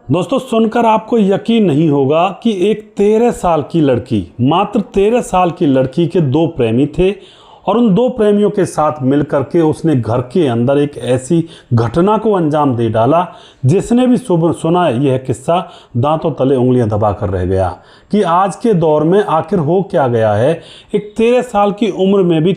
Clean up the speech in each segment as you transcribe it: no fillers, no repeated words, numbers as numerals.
दोस्तों सुनकर आपको यकीन नहीं होगा कि एक 13 साल की लड़की, मात्र 13 साल की लड़की के दो प्रेमी थे और उन दो प्रेमियों के साथ मिलकर के उसने घर के अंदर एक ऐसी घटना को अंजाम दे डाला जिसने भी सुना यह किस्सा दांतों तले उंगलियां दबाकर रह गया कि आज के दौर में आखिर हो क्या गया है। एक 13 साल की उम्र में भी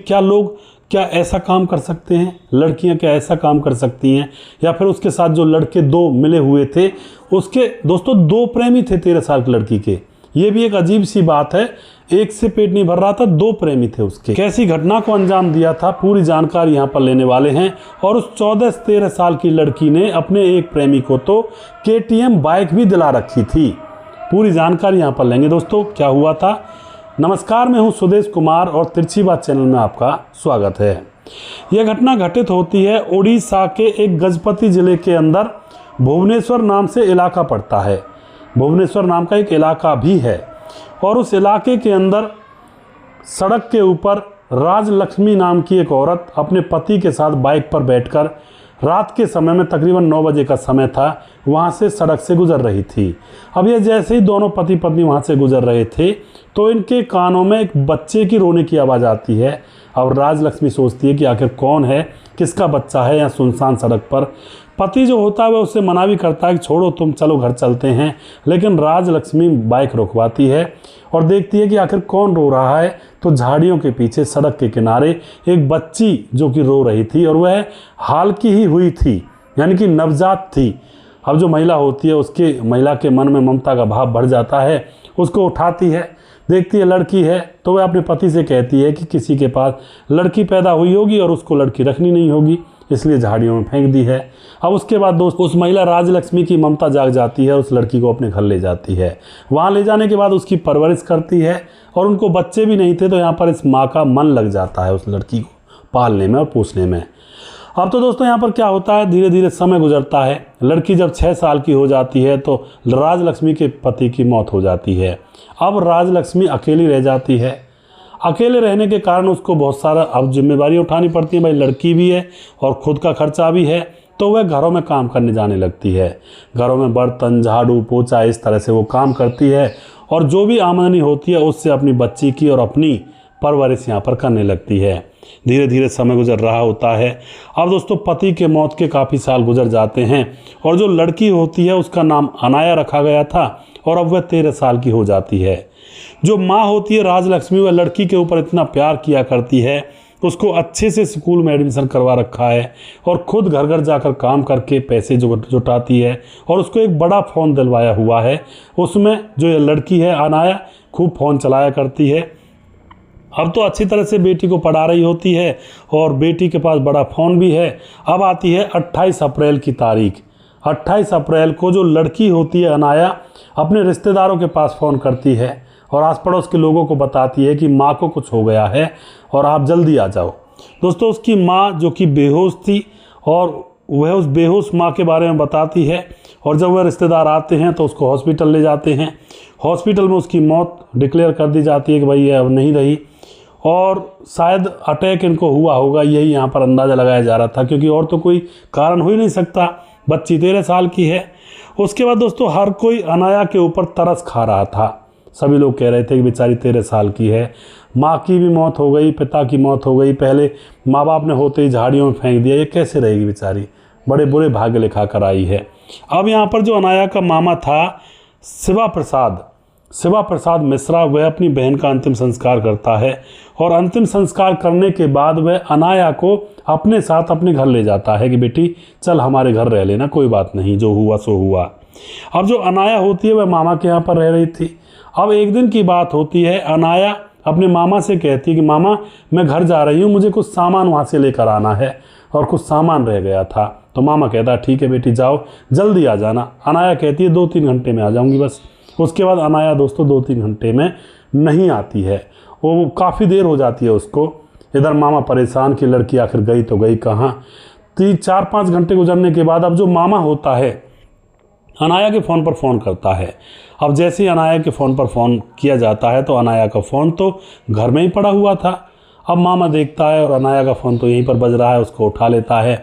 क्या ऐसा काम कर सकते हैं, लड़कियां क्या ऐसा काम कर सकती हैं, या फिर उसके साथ जो लड़के दो मिले हुए थे उसके दोस्तों दो प्रेमी थे 13 साल की लड़की के। ये भी एक अजीब सी बात है, एक से पेट नहीं भर रहा था, दो प्रेमी थे उसके। कैसी घटना को अंजाम दिया था पूरी जानकारी यहाँ पर लेने वाले हैं। और उस 14-13 साल की लड़की ने अपने एक प्रेमी को तो KTM बाइक भी दिला रखी थी। पूरी जानकारी यहाँ पर लेंगे दोस्तों, क्या हुआ था। नमस्कार, मैं हूं सुदेश कुमार और तिरछी बात चैनल में आपका स्वागत है। यह घटना घटित होती है उड़ीसा के एक गजपति जिले के अंदर भुवनेश्वर नाम से इलाका पड़ता है। भुवनेश्वर नाम का एक इलाका भी है और उस इलाके के अंदर सड़क के ऊपर राजलक्ष्मी नाम की एक औरत अपने पति के साथ बाइक पर बैठकर रात के समय में तकरीबन 9 बजे का समय था, वहाँ से सड़क से गुजर रही थी। अब ये जैसे ही दोनों पति पत्नी वहाँ से गुजर रहे थे तो इनके कानों में एक बच्चे की रोने की आवाज़ आती है। और राजलक्ष्मी सोचती है कि आखिर कौन है, किसका बच्चा है यहाँ सुनसान सड़क पर। पति जो होता है वह उससे मना भी करता है कि छोड़ो तुम, चलो घर चलते हैं, लेकिन राजलक्ष्मी बाइक रुकवाती है और देखती है कि आखिर कौन रो रहा है। तो झाड़ियों के पीछे सड़क के किनारे एक बच्ची जो कि रो रही थी और वह हाल की ही हुई थी, यानी कि नवजात थी। अब जो महिला होती है उसके महिला के मन में ममता का भाव बढ़ जाता है, उसको उठाती है, देखती है लड़की है तो वह अपने पति से कहती है कि किसी के पास लड़की पैदा हुई होगी और उसको लड़की रखनी नहीं होगी, इसलिए झाड़ियों में फेंक दी है। अब उसके बाद दोस्त उस महिला राजलक्ष्मी की ममता जाग जाती है, उस लड़की को अपने घर ले जाती है। वहाँ ले जाने के बाद उसकी परवरिश करती है और उनको बच्चे भी नहीं थे तो यहाँ पर इस माँ का मन लग जाता है उस लड़की को पालने में और पोसने में। अब तो दोस्तों यहाँ पर क्या होता है, धीरे धीरे समय गुजरता है। लड़की जब 6 साल की हो जाती है तो राजलक्ष्मी के पति की मौत हो जाती है। अब राजलक्ष्मी अकेली रह जाती है। अकेले रहने के कारण उसको बहुत सारा अब जिम्मेदारी उठानी पड़ती है, भाई लड़की भी है और ख़ुद का खर्चा भी है। तो वह घरों में काम करने जाने लगती है। घरों में बर्तन, झाड़ू, पोछा, इस तरह से वो काम करती है और जो भी आमदनी होती है उससे अपनी बच्ची की और अपनी परवरिश यहाँ पर करने लगती है। धीरे धीरे समय गुजर रहा होता है। अब दोस्तों पति के मौत के काफ़ी साल गुजर जाते हैं और जो लड़की होती है उसका नाम अनाया रखा गया था और अब वह 13 साल की हो जाती है। जो माँ होती है राजलक्ष्मी, वह लड़की के ऊपर इतना प्यार किया करती है, उसको अच्छे से स्कूल में एडमिशन करवा रखा है और ख़ुद घर घर जाकर काम करके पैसे जुटाती है और उसको एक बड़ा फ़ोन दिलवाया हुआ है। उसमें जो ये लड़की है अनाया खूब फ़ोन चलाया करती है। अब तो अच्छी तरह से बेटी को पढ़ा रही होती है और बेटी के पास बड़ा फ़ोन भी है। अब आती है 28 अप्रैल की तारीख। 28 अप्रैल को जो लड़की होती है अनाया अपने रिश्तेदारों के पास फ़ोन करती है और आस पड़ोस के लोगों को बताती है कि माँ को कुछ हो गया है और आप जल्दी आ जाओ। दोस्तों उसकी माँ जो कि बेहोश थी और वह उस बेहोश माँ के बारे में बताती है और जब वह रिश्तेदार आते हैं तो उसको हॉस्पिटल ले जाते हैं। हॉस्पिटल में उसकी मौत डिक्लेयर कर दी जाती है कि भाई यह अब नहीं रही और शायद अटैक इनको हुआ होगा, यही यहाँ पर अंदाज़ा लगाया जा रहा था, क्योंकि और तो कोई कारण हो ही नहीं सकता, बच्ची 13 साल की है। उसके बाद दोस्तों हर कोई अनाया के ऊपर तरस खा रहा था। सभी लोग कह रहे थे कि बेचारी 13 साल की है, माँ की भी मौत हो गई, पिता की मौत हो गई, पहले माँ बाप ने होते ही झाड़ियों में फेंक दिया, ये कैसे रहेगी बेचारी, बड़े बुरे भाग्य लिखा कर आई है। अब यहाँ पर जो अनाया का मामा था शिवा प्रसाद मिश्रा, वह अपनी बहन का अंतिम संस्कार करता है और अंतिम संस्कार करने के बाद वह अनाया को अपने साथ अपने घर ले जाता है कि बेटी चल हमारे घर रह लेना, कोई बात नहीं, जो हुआ सो हुआ। अब जो अनाया होती है वह मामा के यहाँ पर रह रही थी। अब एक दिन की बात होती है, अनाया अपने मामा से कहती है कि मामा मैं घर जा रही हूँ, मुझे कुछ सामान वहाँ से लेकर आना है और कुछ सामान रह गया था। तो मामा कहता है ठीक है बेटी जाओ, जल्दी आ जाना। अनाया कहती है 2-3 घंटे में आ जाऊँगी बस। उसके बाद अनाया दोस्तों 2-3 घंटे में नहीं आती है, वो काफ़ी देर हो जाती है उसको। इधर मामा परेशान कि लड़की आखिर गई तो गई कहाँ। 3-4-5 घंटे गुजरने के बाद अब जो मामा होता है अनाया के फ़ोन पर फ़ोन करता है। अब जैसे ही अनाया के फ़ोन पर फ़ोन किया जाता है तो अनाया का फ़ोन तो घर में ही पड़ा हुआ था। अब मामा देखता है और अनाया का फ़ोन तो यहीं पर बज रहा है, उसको उठा लेता है।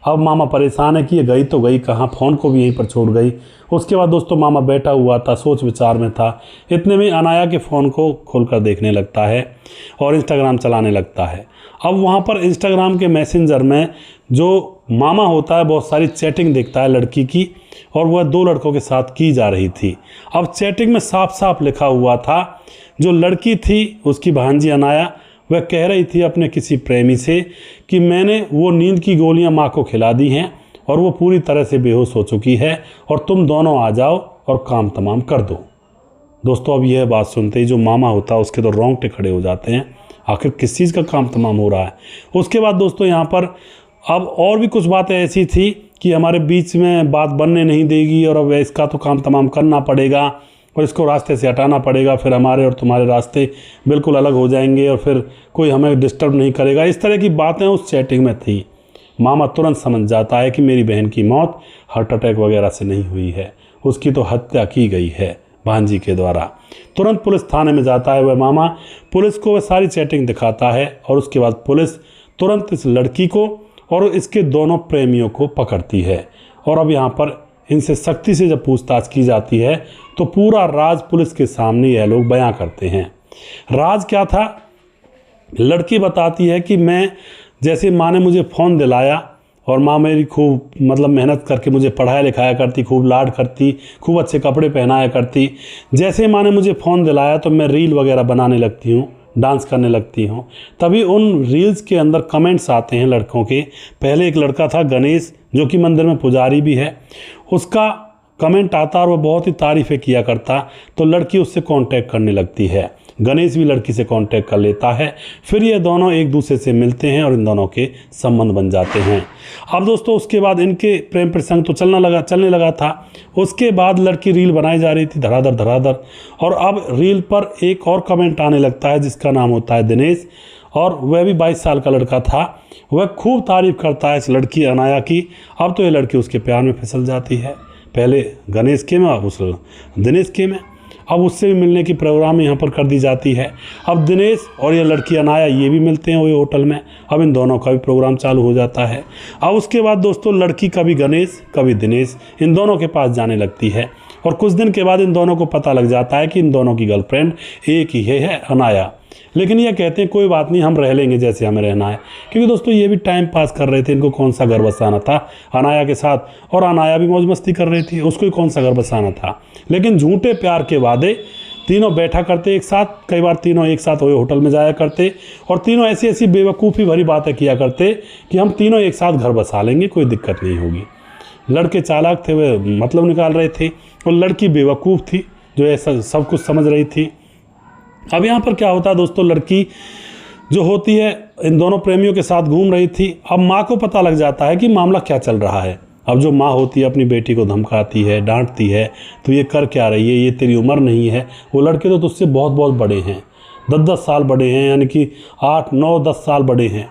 अब मामा परेशान है कि ये गई तो गई कहाँ, फ़ोन को भी यहीं पर छोड़ गई। उसके बाद दोस्तों मामा बैठा हुआ था, सोच विचार में था। इतने में अनाया के फ़ोन को खोलकर देखने लगता है और इंस्टाग्राम चलाने लगता है। अब वहाँ पर इंस्टाग्राम के मैसेंजर में जो मामा होता है बहुत सारी चैटिंग देखता है लड़की की, और वह 2 लड़कों के साथ की जा रही थी। अब चैटिंग में साफ साफ लिखा हुआ था, जो लड़की थी उसकी भांजी अनाया, वह कह रही थी अपने किसी प्रेमी से कि मैंने वो नींद की गोलियां माँ को खिला दी हैं और वो पूरी तरह से बेहोश हो चुकी है, और तुम दोनों आ जाओ और काम तमाम कर दो। दोस्तों अब यह बात सुनते ही जो मामा होता है उसके तो रोंगटे खड़े हो जाते हैं, आखिर किस चीज़ का काम तमाम हो रहा है। उसके बाद दोस्तों यहाँ पर अब और भी कुछ बातें ऐसी थी कि हमारे बीच में बात बनने नहीं देगी, और अब इसका तो काम तमाम करना पड़ेगा और इसको रास्ते से हटाना पड़ेगा, फिर हमारे और तुम्हारे रास्ते बिल्कुल अलग हो जाएंगे और फिर कोई हमें डिस्टर्ब नहीं करेगा। इस तरह की बातें उस चैटिंग में थी। मामा तुरंत समझ जाता है कि मेरी बहन की मौत हार्ट अटैक वगैरह से नहीं हुई है, उसकी तो हत्या की गई है भांजी के द्वारा। तुरंत पुलिस थाने में जाता है वह मामा, पुलिस को वह सारी चैटिंग दिखाता है, और उसके बाद पुलिस तुरंत इस लड़की को और इसके दोनों प्रेमियों को पकड़ती है। और अब यहाँ पर इनसे सख्ती से जब पूछताछ की जाती है तो पूरा राज पुलिस के सामने यह लोग बयां करते हैं। राज क्या था? लड़की बताती है कि मैं जैसे माँ ने मुझे फ़ोन दिलाया और माँ मेरी खूब मेहनत करके मुझे पढ़ाया लिखाया करती, खूब लाड करती, खूब अच्छे कपड़े पहनाया करती। जैसे माँ ने मुझे फ़ोन दिलाया तो मैं रील वगैरह बनाने लगती हूँ, डांस करने लगती हूँ। तभी उन रील्स के अंदर कमेंट्स आते हैं लड़कों के। पहले एक लड़का था गणेश, जो कि मंदिर में पुजारी भी है, उसका कमेंट आता और वो बहुत ही तारीफ़ें किया करता, तो लड़की उससे कांटेक्ट करने लगती है। गणेश भी लड़की से कांटेक्ट कर लेता है। फिर ये दोनों एक दूसरे से मिलते हैं और इन दोनों के संबंध बन जाते हैं। अब दोस्तों उसके बाद इनके प्रेम प्रसंग तो चलने लगा था। उसके बाद लड़की रील बनाई जा रही थी धड़ाधड़, और अब रील पर एक और कमेंट आने लगता है जिसका नाम होता है दिनेश, और वह भी 22 साल का लड़का था। वह खूब तारीफ़ करता है इस लड़की अनाया की। अब तो ये लड़की उसके प्यार में फिसल जाती है, पहले गणेश के में, अब उस दिनेश के में। अब उससे भी मिलने की प्रोग्राम यहाँ पर कर दी जाती है। अब दिनेश और ये लड़की अनाया ये भी मिलते हैं वही होटल में। अब इन दोनों का भी प्रोग्राम चालू हो जाता है। अब उसके बाद दोस्तों लड़की कभी गणेश कभी दिनेश इन दोनों के पास जाने लगती है, और कुछ दिन के बाद इन दोनों को पता लग जाता है कि इन दोनों की गर्लफ्रेंड एक ही है अनाया। लेकिन ये कहते हैं कोई बात नहीं, हम रह लेंगे जैसे हमें रहना है, क्योंकि दोस्तों ये भी टाइम पास कर रहे थे। इनको कौन सा घर बसाना था अनाया के साथ, और अनाया भी मौज मस्ती कर रही थी, उसको ही कौन सा घर बसाना था। लेकिन झूठे प्यार के वादे तीनों बैठा करते एक साथ, कई बार तीनों एक साथ वही होटल में जाया करते, और तीनों ऐसी ऐसी बेवकूफ़ी भरी बातें किया करते कि हम तीनों एक साथ घर बसा लेंगे, कोई दिक्कत नहीं होगी। लड़के चालाक थे, वे मतलब निकाल रहे थे, और लड़की बेवकूफ़ थी जो ऐसा सब कुछ समझ रही थी। अब यहाँ पर क्या होता है दोस्तों, लड़की जो होती है इन दोनों प्रेमियों के साथ घूम रही थी। अब माँ को पता लग जाता है कि मामला क्या चल रहा है। अब जो माँ होती है अपनी बेटी को धमकाती है, डांटती है, तो ये कर क्या रही है, ये तेरी उम्र नहीं है। वो लड़के तो तुझसे बहुत बहुत बड़े हैं, 10-10 साल बड़े हैं, यानी कि 8, 9, 10 साल बड़े हैं।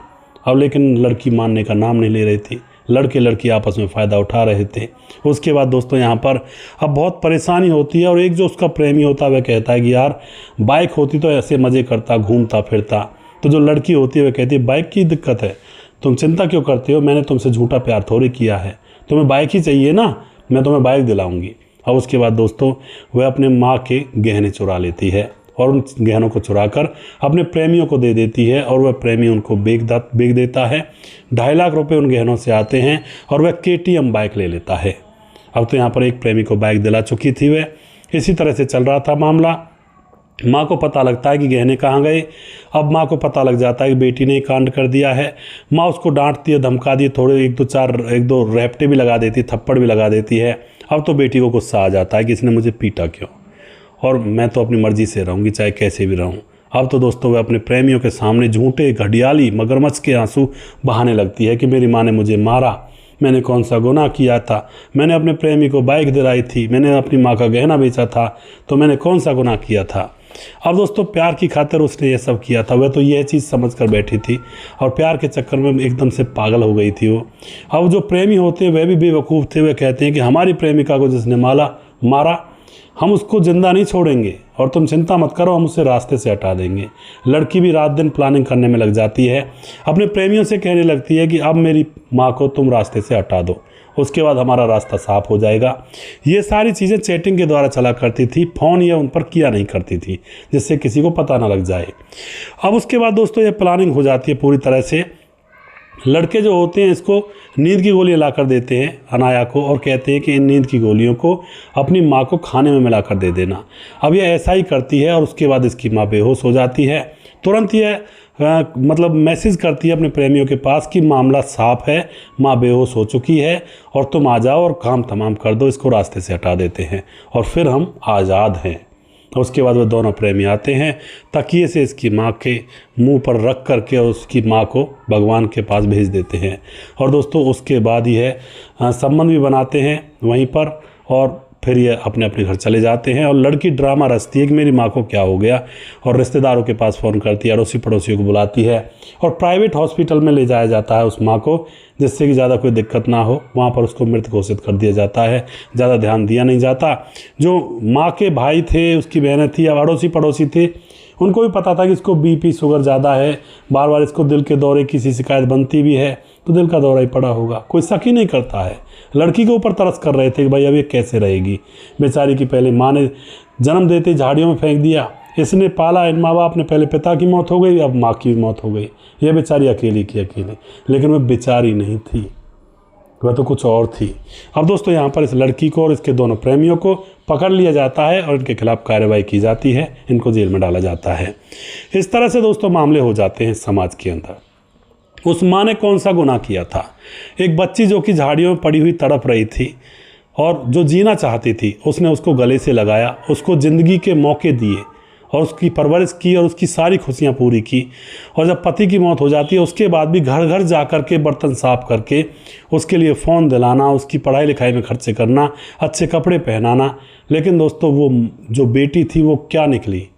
अब लेकिन लड़की मानने का नाम नहीं ले रही थी। लड़के लड़की आपस में फ़ायदा उठा रहे थे। उसके बाद दोस्तों यहाँ पर अब बहुत परेशानी होती है, और एक जो उसका प्रेमी होता है वह कहता है कि यार बाइक होती तो ऐसे मज़े करता, घूमता फिरता। तो जो लड़की होती है वह कहती है बाइक की दिक्कत है, तुम चिंता क्यों करते हो, मैंने तुमसे झूठा प्यार थोड़ी किया है, तुम्हें बाइक ही चाहिए ना, मैं तुम्हें बाइक दिलाऊंगी। और उसके बाद दोस्तों वह अपने माँ के गहने चुरा लेती है, और उन गहनों को चुराकर अपने प्रेमियों को दे देती है, और वह प्रेमी उनको बेच देता है। 2.5 लाख रुपए उन गहनों से आते हैं, और वह KTM बाइक ले लेता है। अब तो यहाँ पर एक प्रेमी को बाइक दिला चुकी थी वह। इसी तरह से चल रहा था मामला। माँ को पता लगता है कि गहने कहाँ गए। अब माँ को पता लग जाता है कि बेटी ने कांड कर दिया है। माँ उसको डांटती है, धमका दी, थोड़े 1-2 रैपटे भी लगा देती, थप्पड़ भी लगा देती है। अब तो बेटी को गुस्सा आ जाता है कि इसने मुझे पीटा क्यों, और मैं तो अपनी मर्ज़ी से रहूँगी चाहे कैसे भी रहूँ। अब तो दोस्तों वह अपने प्रेमियों के सामने झूठे घड़ियाली मगरमच्छ के आंसू बहाने लगती है कि मेरी माँ ने मुझे मारा, मैंने कौन सा गुनाह किया था, मैंने अपने प्रेमी को बाइक दिलाई थी, मैंने अपनी माँ का गहना बेचा था, तो मैंने कौन सा गुनाह किया था। अब दोस्तों प्यार की खातिर उसने ये सब किया था। वह तो यह चीज़ समझ कर बैठी थी, और प्यार के चक्कर में एकदम से पागल हो गई थी वो। अब जो प्रेमी होते हैं वह भी बेवकूफ़ थे। वह कहते हैं कि हमारी प्रेमिका को जिसने मारा हम उसको ज़िंदा नहीं छोड़ेंगे और तुम चिंता मत करो, हम उसे रास्ते से हटा देंगे। लड़की भी रात दिन प्लानिंग करने में लग जाती है, अपने प्रेमियों से कहने लगती है कि अब मेरी माँ को तुम रास्ते से हटा दो, उसके बाद हमारा रास्ता साफ हो जाएगा। ये सारी चीज़ें चैटिंग के द्वारा चला करती थी, फ़ोन या उन पर किया नहीं करती थी, जिससे किसी को पता ना लग जाए। अब उसके बाद दोस्तों ये प्लानिंग हो जाती है पूरी तरह से। लड़के जो होते हैं इसको नींद की गोलियां ला कर देते हैं अनाया को, और कहते हैं कि इन नींद की गोलियों को अपनी माँ को खाने में मिला कर दे देना। अब ये ऐसा ही करती है और उसके बाद इसकी माँ बेहोश हो जाती है। तुरंत ये मतलब मैसेज करती है अपने प्रेमियों के पास कि मामला साफ है, माँ बेहोश हो चुकी है और तुम आ जाओ और काम तमाम कर दो, इसको रास्ते से हटा देते हैं और फिर हम आज़ाद हैं। उसके बाद वो दोनों प्रेमी आते हैं, तकिए से इसकी माँ के मुंह पर रख करके उसकी माँ को भगवान के पास भेज देते हैं। और दोस्तों उसके बाद ही है संबंध भी बनाते हैं वहीं पर, और फिर ये अपने अपने घर चले जाते हैं। और लड़की ड्रामा रचती है कि मेरी माँ को क्या हो गया, और रिश्तेदारों के पास फ़ोन करती है, अड़ोसी पड़ोसियों को बुलाती है और प्राइवेट हॉस्पिटल में ले जाया जाता है उस माँ को, जिससे कि ज़्यादा कोई दिक्कत ना हो। वहाँ पर उसको मृत घोषित कर दिया जाता है, ज़्यादा ध्यान दिया नहीं जाता। जो माँ के भाई थे, उसकी बहनें थी या अड़ोसी पड़ोसी थे, उनको भी पता था कि इसको बीपी शुगर ज़्यादा है, बार बार इसको दिल के दौरे की शिकायत बनती भी है, तो दिल का दौरा ही पड़ा होगा, कोई शक ही नहीं करता है। लड़की के ऊपर तरस कर रहे थे कि भाई अब ये कैसे रहेगी, बेचारी की पहले माँ ने जन्म देते झाड़ियों में फेंक दिया, इसने पाला, इन माँ बाप ने पहले पिता की मौत हो गई, अब माँ की मौत हो गई, ये बेचारी अकेली की अकेली। लेकिन वह बेचारी नहीं थी, वह तो कुछ और थी। अब दोस्तों यहाँ पर इस लड़की को और इसके दोनों प्रेमियों को पकड़ लिया जाता है और इनके खिलाफ कार्रवाई की जाती है, इनको जेल में डाला जाता है। इस तरह से दोस्तों मामले हो जाते हैं समाज के अंदर। उस माँ ने कौन सा गुनाह किया था? एक बच्ची जो कि झाड़ियों में पड़ी हुई तड़प रही थी और जो जीना चाहती थी, उसने उसको गले से लगाया, उसको ज़िंदगी के मौके दिए और उसकी परवरिश की और उसकी सारी खुशियाँ पूरी की। और जब पति की मौत हो जाती है उसके बाद भी घर घर जा कर के बर्तन साफ करके उसके लिए फ़ोन दिलाना, उसकी पढ़ाई लिखाई में खर्चे करना, अच्छे कपड़े पहनाना। लेकिन दोस्तों वो जो बेटी थी वो क्या निकली,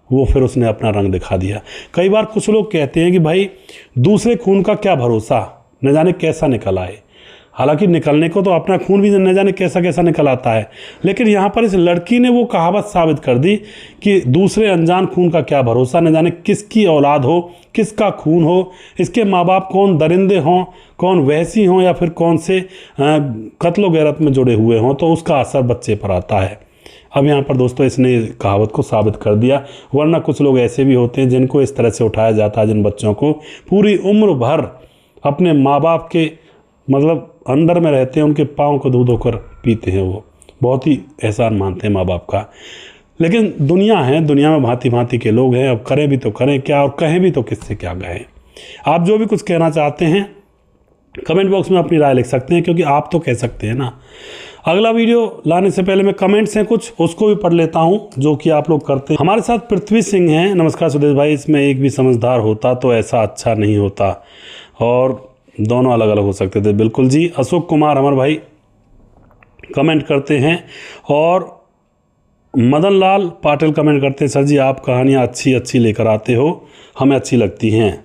वो फिर उसने अपना रंग दिखा दिया। कई बार कुछ लोग कहते हैं कि भाई दूसरे खून का क्या भरोसा, न जाने कैसा निकल आए। हालांकि निकलने को तो अपना खून भी न जाने कैसा कैसा निकल आता है, लेकिन यहाँ पर इस लड़की ने वो कहावत साबित कर दी कि दूसरे अनजान खून का क्या भरोसा, न जाने किसकी औलाद हो, किसका खून हो, इसके माँ बाप कौन दरिंदे हों, कौन वहसी हों या फिर कौन से कत्लो गैरत में जुड़े हुए हों, तो उसका असर बच्चे पर आता है। अब यहाँ पर दोस्तों इसने कहावत को साबित कर दिया। वरना कुछ लोग ऐसे भी होते हैं जिनको इस तरह से उठाया जाता है, जिन बच्चों को पूरी उम्र भर अपने माँ बाप के मतलब अंदर में रहते हैं, उनके पाँव को धो धोकर पीते हैं, वो बहुत ही एहसान मानते हैं माँ बाप का। लेकिन दुनिया है, दुनिया में भांति भांति के लोग हैं, अब करें भी तो करें क्या और कहें भी तो किससे क्या कहें। आप जो भी कुछ कहना चाहते हैं कमेंट बॉक्स में अपनी राय लिख सकते हैं, क्योंकि आप तो कह सकते हैं ना। अगला वीडियो लाने से पहले मैं कमेंट्स हैं कुछ, उसको भी पढ़ लेता हूं जो कि आप लोग करते हैं। हमारे साथ पृथ्वी सिंह हैं। नमस्कार सुदेश भाई, इसमें एक भी समझदार होता तो ऐसा अच्छा नहीं होता और दोनों अलग अलग हो सकते थे। बिल्कुल जी। अशोक कुमार हमारे भाई कमेंट करते हैं, और मदन लाल पाटिल कमेंट करते हैं, सर जी आप कहानियाँ अच्छी अच्छी लेकर आते हो, हमें अच्छी लगती हैं।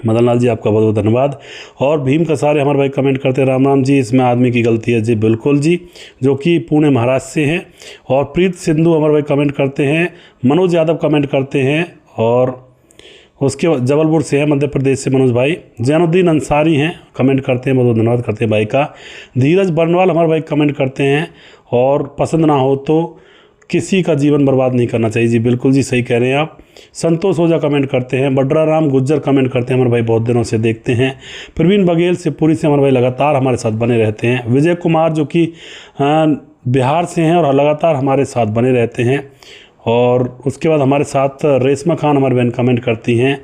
मदन लाल जी आपका बहुत बहुत धन्यवाद। और भीम कसारे हमारे भाई कमेंट करते हैं, राम राम जी इसमें आदमी की गलती है। जी बिल्कुल जी, जो कि पुणे महाराष्ट्र से हैं। और प्रीत सिंधु हमारे भाई कमेंट करते हैं। मनोज यादव कमेंट करते हैं, और उसके जबलपुर से है, मध्य प्रदेश से मनोज भाई। जैनुद्दीन अंसारी हैं, कमेंट करते हैं, बहुत धन्यवाद करते हैं भाई का। धीरज बर्नवाल हमारे भाई कमेंट करते हैं, और पसंद ना हो तो किसी का जीवन बर्बाद नहीं करना चाहिए। जी बिल्कुल जी, सही कह रहे हैं आप। संतोष ओझा कमेंट करते हैं। बड्रा राम गुज्जर कमेंट करते हैं, हमारे भाई बहुत दिनों से देखते हैं। प्रवीण बघेल शिवपुरी से हमारे भाई लगातार हमारे साथ बने रहते हैं। विजय कुमार जो कि बिहार से हैं और लगातार हमारे साथ बने रहते हैं। और उसके बाद हमारे साथ रेशमा खान हमारी बहन कमेंट करती हैं,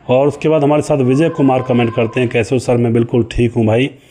और उसके बाद हमारे साथ विजय कुमार कमेंट करते हैं, कैसे हो सर, मैं बिल्कुल ठीक हूँ भाई।